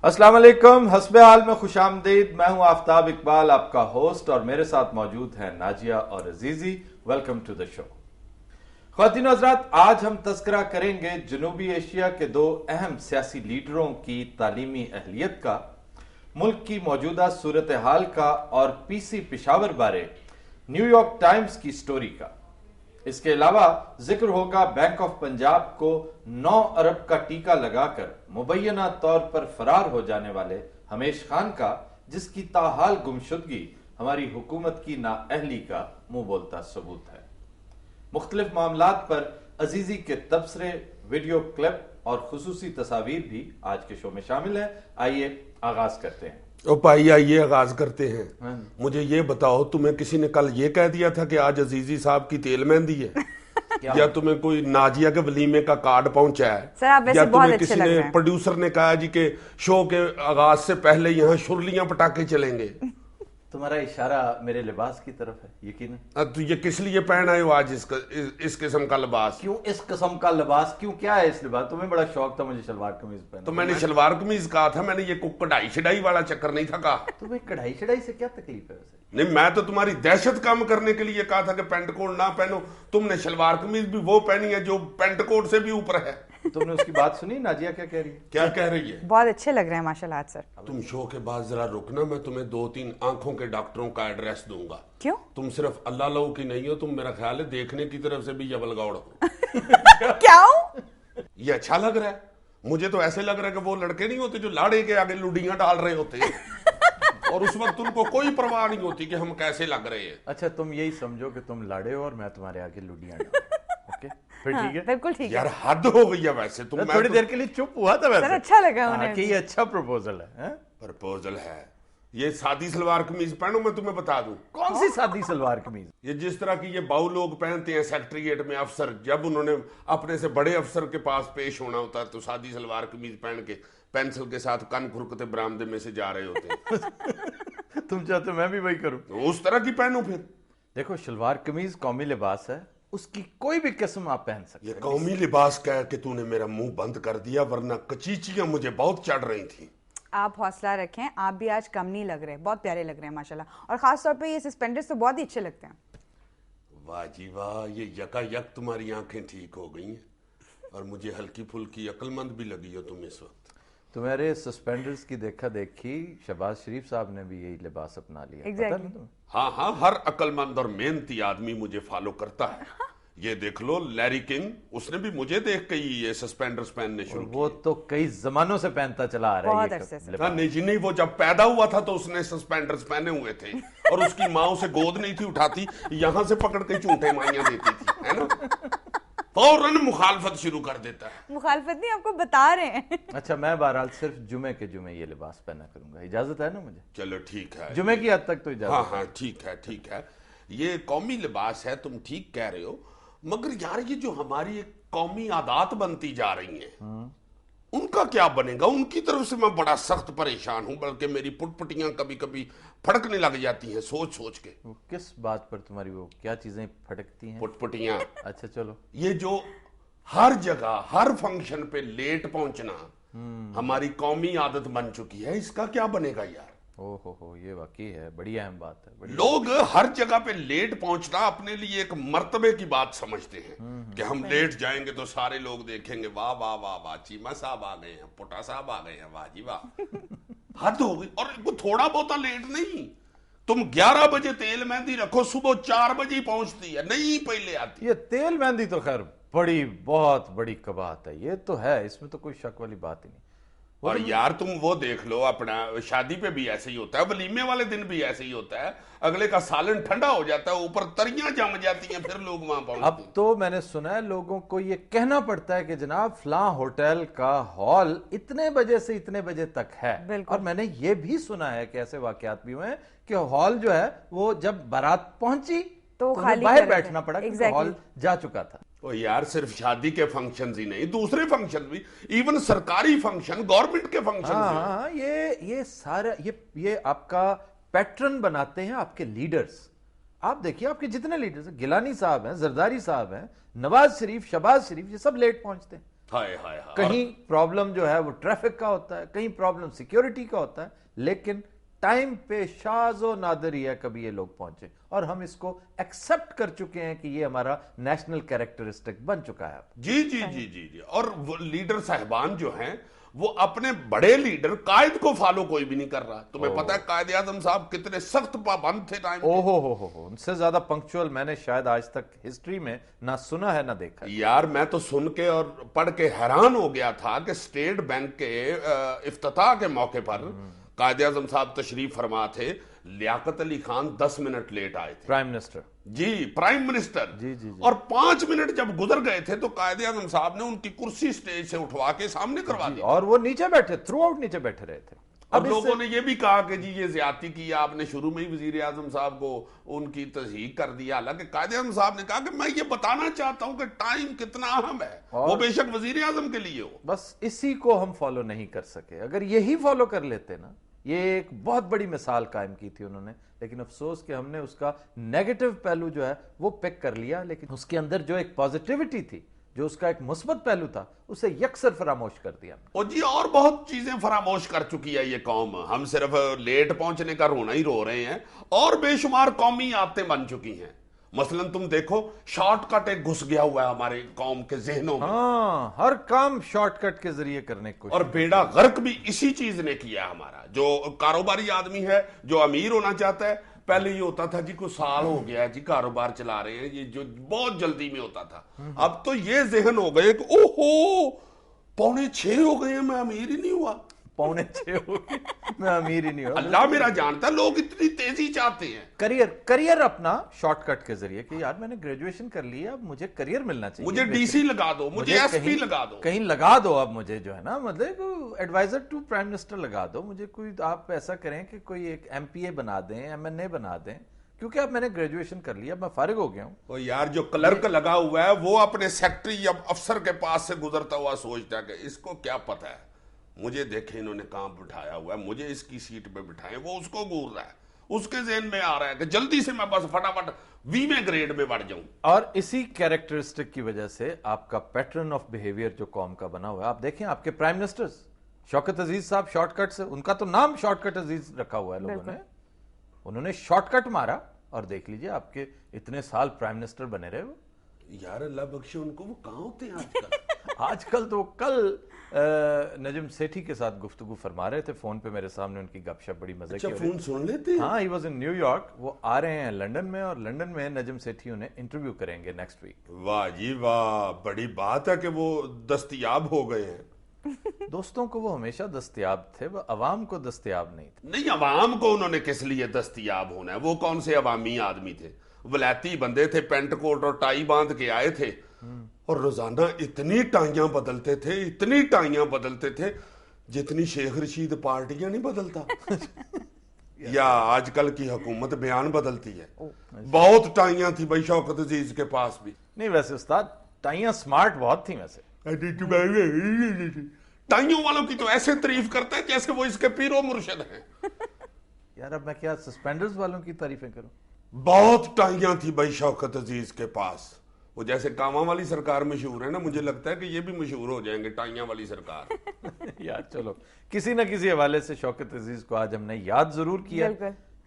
अस्सलाम वालेकुम, हस्बे हाल में खुश आमदीद। मैं हूं आफ्ताब इकबाल, आपका होस्ट, और मेरे साथ मौजूद हैं नाजिया और Azizi. Welcome to the show. ख्वातीन हज़रात, आज हम तज़किरा करेंगे जनूबी एशिया के दो अहम सियासी लीडरों की तालीमी अहलियत का, मुल्क की मौजूदा सूरत हाल का और पीसी पिशावर बारे न्यूयॉर्क टाइम्स की स्टोरी का। इसके अलावा जिक्र होगा बैंक ऑफ पंजाब को 9 अरब का टीका लगाकर मुबैना तौर पर फरार हो जाने वाले हमेश खान का, जिसकी ताहाल गुमशुदगी हमारी हुकूमत की नाअहली का मुंह बोलता सबूत है। मुख्तलिफ मामलात पर अजीजी के तबसरे, वीडियो क्लिप और खुसूसी तस्वीर भी आज के शो में शामिल है। आइए आगाज करते हैं। ओ भाई, आइए आगाज करते हैं। मुझे ये बताओ, तुम्हें किसी ने कल ये कह दिया था कि आज अजीजी साहब की तेल मेहंदी है? या तुम्हें कोई नाजिया के वलीमे का कार्ड पहुंचा है? सर, आप वैसे या बहुत तुम्हें अच्छे किसी लग ने रहे हैं। प्रोड्यूसर ने कहा जी के शो के आगाज से पहले यहाँ शुरलियां पटाखे चलेंगे? तुम्हारा इशारा मेरे लिबास की तरफ है, यकीन। तो ये किस लिए पहन आए हो आज इस किस्म का लिबास? क्यों इस किस्म का लिबास? क्यों, क्या है इस लिबास? तुम्हें बड़ा शौक था मुझे शलवार कमीज पहनने। तो मैंने शलवार कमीज कहा था, मैंने ये कढ़ाई शढ़ाई वाला चक्कर नहीं था कहा। तुम्हें कढ़ाई शढ़ाई से क्या तकलीफ है वैसे? नहीं, मैं तो तुम्हारी दहशत कम करने के लिए कहा था कि पेंट कोट ना पहनो। तुमने शलवार कमीज भी वो पहनी है जो पेंट कोट से भी ऊपर है। तुमने उसकी बात सुनी? नाजिया क्या कह रही है? क्या कह रही है? बहुत अच्छे लग रहे हैं माशाल्लाह आज सर। तुम शो के बाद जरा रुकना, मैं तुम्हें 2-3 आंखों के डॉक्टरों का एड्रेस दूंगा। क्यों? तुम सिर्फ अल्लाह लहू की नहीं हो, तुम मेरा ख्याल है देखने की तरफ से भी यबलगौड़ हो। क्यों? ये अच्छा लग रहा है? मुझे तो ऐसे लग रहा है कि वो लड़के नहीं होते जो लाड़े के आगे लुडियां डाल रहे होते हैं और उस वक्त उनको कोई परवाह नहीं होती कि हम कैसे लग रहे हैं। अच्छा, तुम यही समझो कि तुम लाड़े हो और मैं तुम्हारे आगे लुडियां डालूं। ओके, फिर ठीक है। बिल्कुल ठीक है। यार हद हो गई है वैसे। तुम थोड़ी देर के लिए चुप हुआ था वैसे। सर, अच्छा लगा उन्हें। कि ये अच्छा प्रपोजल है। प्रपोजल है। ये सादी सलवार कमीज पहनो, मैं तुम्हें बता दूं। कौन सी सादी सलवार कमीज? ये जिस तरह की ये बाऊ लोग पहनते हैं सेक्रेटरीट में अफसर, जब उन्होंने अपने से बड़े अफसर के पास पेश होना होता है तो सादी सलवार कमीज पहन के पेंसिल के साथ कन खुरकते बरामदे में से जा रहे होते हैं। तुम चाहते मैं भी वही करूं? तो उस तरह की पहनो फिर। देखो, शलवार कमीज कौमी लिबास है, उसकी कोई भी किस्म आप पहन सकते ये हैं। कौमी लिबास कह के तूने मेरा मुंह बंद कर दिया, वरना कचीचियां मुझे बहुत चढ़ रही थी। आप हौसला रखें, आप भी आज कम नहीं लग रहे, बहुत प्यारे लग रहे हैं माशाल्लाह। और खास तौर पे ये सस्पेंडर्स तो बहुत ही अच्छे लगते हैं। वाह जी वाह, ये यकायक तुम्हारी आंखें ठीक हो गई हैं और मुझे हल्की फुल्की अक्लमंद भी लगी हो तुम इस वक्त। तुम्हारे सस्पेंडर्स की देखा देखी शहबाज शरीफ साहब ने भी यही लिबास अपना लिया। पता नहीं तुम्हें? हाँ हाँ, हर अक्लमंद और मेहनती आदमी मुझे फॉलो करता है। ये देख लो, लैरी किंग, उसने भी मुझे देख के ही ये सस्पेंडर्स पहनने शुरू किए। वो तो कई जमानों से पहनता चला आ रहा है। बहुत अरसे से। नहीं जी नहीं, वो जब पैदा हुआ था तो उसने सस्पेंडर्स पहने हुए थे और उसकी माँ उसे गोद नहीं थी उठाती, यहाँ से पकड़ के चूंटे माइयां देती थी, है ना? फौरन मुखालफत शुरू कर देता है। मुखालफत नहीं, आपको बता रहे हैं। अच्छा, मैं बहरहाल सिर्फ जुमे के जुमे ये लिबास पहना करूंगा। इजाजत है ना मुझे? चलो ठीक है, जुमे की हद तक तो इजाजत। हाँ हाँ, ठीक है ठीक है। ये कौमी लिबास है, तुम ठीक कह रहे हो, मगर यार ये जो हमारी एक कौमी आदात बनती जा रही हैं, उनका क्या बनेगा? उनकी तरफ से मैं बड़ा सख्त परेशान हूं, बल्कि मेरी पुटपुटियां कभी कभी फड़कने लग जाती हैं सोच सोच के। वो किस बात पर तुम्हारी वो क्या चीजें फटकती हैं? पुटपुटियां, अच्छा चलो। ये जो हर जगह हर फंक्शन पे लेट पहुंचना हमारी कौमी आदत बन चुकी है, इसका क्या बनेगा यार? हो, ये वाकई है, बड़ी अहम बात है। बड़ी लोग हर जगह पे लेट पहुंचना अपने लिए एक मर्तबे की बात समझते हैं कि हम लेट जाएंगे तो सारे लोग देखेंगे, वाह वाह वाह वाह, चीमा साहब आ गए हैं, पुटा साहब आ गए हैं, वाह जी वाह। हद हो गई। और वो थोड़ा बहुत लेट नहीं, तुम 11 बजे तेल मेहंदी रखो, सुबह 4 बजे ही पहुंचती है, नहीं पहले आती। ये तेल मेहंदी तो खैर बड़ी बहुत बड़ी कबात है, ये तो है, इसमें तो कोई शक वाली बात ही नहीं। और यार तुम वो देख लो, अपना शादी पे भी ऐसे ही होता है, वलीमे वाले दिन भी ऐसे ही होता है, अगले का सालन ठंडा हो जाता है, ऊपर तरियां जम जाती हैं, फिर लोग वहां पहुंचते हैं। अब तो मैंने सुना है लोगों को ये कहना पड़ता है कि जनाब फलां होटल का हॉल इतने बजे से इतने बजे तक है। और मैंने ये भी सुना है कि ऐसे वाकयात भी हुए हैं कि हॉल जो है वो जब बारात पहुंची तो खाली बाहर बैठना पड़ा क्योंकि हॉल जा चुका था। ओ यार, सिर्फ शादी के फंक्शन ही नहीं, दूसरे फंक्शन भी, इवन सरकारी फंक्शन, गवर्नमेंट के फंक्शन। हाँ, ये सारा ये आपका पैटर्न बनाते हैं आपके लीडर्स। आप देखिए, आपके जितने लीडर्स हैं, गिलानी साहब हैं, जरदारी साहब हैं, नवाज शरीफ, शहबाज शरीफ, ये सब लेट पहुंचते हैं। हाय हाय हाय। कहीं प्रॉब्लम जो है वो ट्रैफिक का होता है, कहीं प्रॉब्लम सिक्योरिटी का होता है, लेकिन टाइम पे शाज़ो नादिर ही है कभी ये लोग पहुंचे, और हम इसको एक्सेप्ट कर चुके हैं कि ये हमारा नेशनल कैरेक्टरिस्टिक बन चुका है। जी जी जी जी जी। और वो लीडर साहिबान जो हैं वो अपने बड़े लीडर कायद को फॉलो कोई भी नहीं कर रहा। तुम्हें पता है कायद आजम साहब कितने सख्त पाबंद थे टाइम के? ओहो हो, उनसे ज्यादा पंक्चुअल मैंने शायद आज तक हिस्ट्री में ना सुना है ना देखा है। यार मैं तो सुन के और पढ़ के हैरान हो गया था कि स्टेट बैंक के इफ्तिताह के मौके पर कायद आजम साहब तशरीफ फरमा थे, लियाकत अली खान 10 मिनट लेट आए थे। प्राइम मिनिस्टर जी, प्राइम मिनिस्टर। जी, जी, जी। और 5 मिनट जब गुजर गए थे तो कायद आजम साहब ने उनकी कुर्सी स्टेज से उठवा के सामने करवा दी, और वो नीचे बैठे, थ्रू आउट नीचे बैठे रहे थे। अब लोगों ने ये भी कहा कि जी ये ज्यादती की, आपने शुरू में ही वजीर आजम साहब को उनकी तस्दीक कर दिया। हालांकि कायद आजम साहब ने कहा कि मैं ये बताना चाहता हूं कि टाइम कितना अहम है, वो बेशक वजीर आजम के लिए हो। बस इसी को हम फॉलो नहीं कर सके। अगर यही फॉलो कर लेते ना, ये एक बहुत बड़ी मिसाल कायम की थी उन्होंने, लेकिन अफसोस कि हमने उसका नेगेटिव पहलू जो है वो पिक कर लिया, लेकिन उसके अंदर जो एक पॉजिटिविटी थी, जो उसका एक मुस्बत पहलू था, उसे यकसर फरामोश कर दिया। और जी और बहुत चीजें फरामोश कर चुकी है ये कौम। हम सिर्फ लेट पहुंचने का रोना ही रो रहे हैं, और बेशुमार कौमी आदतें बन चुकी हैं। मसलन तुम देखो, शॉर्टकट एक घुस गया हुआ है हमारे कौम के जहनों में। हाँ, हर काम शॉर्टकट के जरिए करने की कोशिश। और बेड़ा गर्क भी इसी चीज ने किया हमारा। जो कारोबारी आदमी है, जो अमीर होना चाहता है, पहले ये होता था जी कुछ साल हो गया जी कारोबार चला रहे हैं, ये जो बहुत जल्दी में होता था। अब तो ये जहन हो गए कि ओहो 5:45 हो गए हैं, मैं अमीर ही नहीं हुआ। 5:45 हो गए, मैं अमीर ही नहीं हुआ। अल्लाह मेरा जानता है लोग इतनी तेजी चाहते हैं करियर अपना शॉर्टकट के जरिए कि यार मैंने ग्रेजुएशन कर ली है, अब मुझे करियर मिलना चाहिए, मुझे डीसी लगा दो, मुझे एसपी लगा दो, कहीं लगा दो। अब मुझे जो है ना, मतलब एडवाइजर टू प्राइम मिनिस्टर लगा दो मुझे। कोई आप ऐसा करें कि कोई एक एमपीए बना दें, एमएनए बना दें, क्योंकि अब मैंने ग्रेजुएशन कर लिया, अब मैं फारिग हो गया हूं। और यार जो क्लर्क लगा हुआ है वो अपने सेक्रेटरी या अफसर के पास से गुजरता हुआ सोचता है कि इसको क्या पता है, मुझे देखे इन्होंने कहां बिठाया हुआ है, मुझे इसकी सीट पे बिठाए। वो उसको घूर रहा है, उसके ज़हन में आ रहा है कि जल्दी से मैं बस फटाफट 20वें ग्रेड में बढ़ जाऊं। और इसी कैरेक्टरिस्टिक की वजह से आपका पैटर्न ऑफ बिहेवियर जो कौम का बना हुआ है, आप देखें आपके प्राइम मिनिस्टर्स शौकत अजीज साहब, शॉर्टकट से, उनका तो नाम शॉर्टकट अजीज रखा हुआ है लोगों ने, उन्होंने शॉर्टकट मारा, और देख लीजिए आपके इतने साल प्राइम मिनिस्टर बने रहे वो। यार अल्लाह बख्शे उनको, वो कहां होते हैं आजकल? आजकल तो कल नजम सेठी के साथ गुफ्तगू फरमा रहे थे फोन पे मेरे सामने, उनकी गपशप बड़ी मजे की। अच्छा, फोन सुन लेते हैं? हाँ, ही वॉज इन न्यूयॉर्क, वो आ रहे हैं लंदन में, और लंदन में नजम सेठी उन्हें इंटरव्यू करेंगे नेक्स्ट वीक। वाह जी वाह, बड़ी बात है कि वो दस्तयाब हो गए हैं। दोस्तों को वो हमेशा दस्तयाब थे, वो अवाम को दस्तयाब नहीं थे। नहीं, अवाम को उन्होंने किस लिए दस्तयाब होना है? वो कौन से अवामी आदमी थे? वलैती बंदे थे, पेंट कोट और टाई बांध के आए थे, और रोजाना इतनी टाइयां बदलते थे, इतनी टाइयां बदलते थे जितनी शेख रशीद पार्टियां नहीं बदलता या आजकल की हुकूमत बयान बदलती है। बहुत टाइयां थी भाई शौकत अजीज के पास भी। नहीं, वैसे उस्ताद टाइयां स्मार्ट बहुत थी वैसे। टाइयों वालों की तो ऐसे तारीफ करता है जैसे वो इसके पीरो मुर्शिद हैं। यार अब मैं क्या सस्पेंडर्स वालों की तारीफें करूं? बहुत टाइयां थी भाई शौकत अजीज के पास। वो जैसे कामा वाली सरकार मशहूर है ना, मुझे लगता है कि ये भी मशहूर हो जाएंगे, टाइयां वाली सरकार। यार चलो, किसी ना किसी हवाले से शौकत अजीज को आज हमने याद जरूर किया,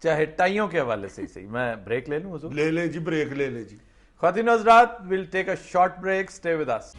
चाहे टाइयों के हवाले से ही सही। मैं ब्रेक ले लूं हुजूर? ले ले जी, ब्रेक ले ले जी। ख्वातीन हज़रात, will take a short break, stay with us.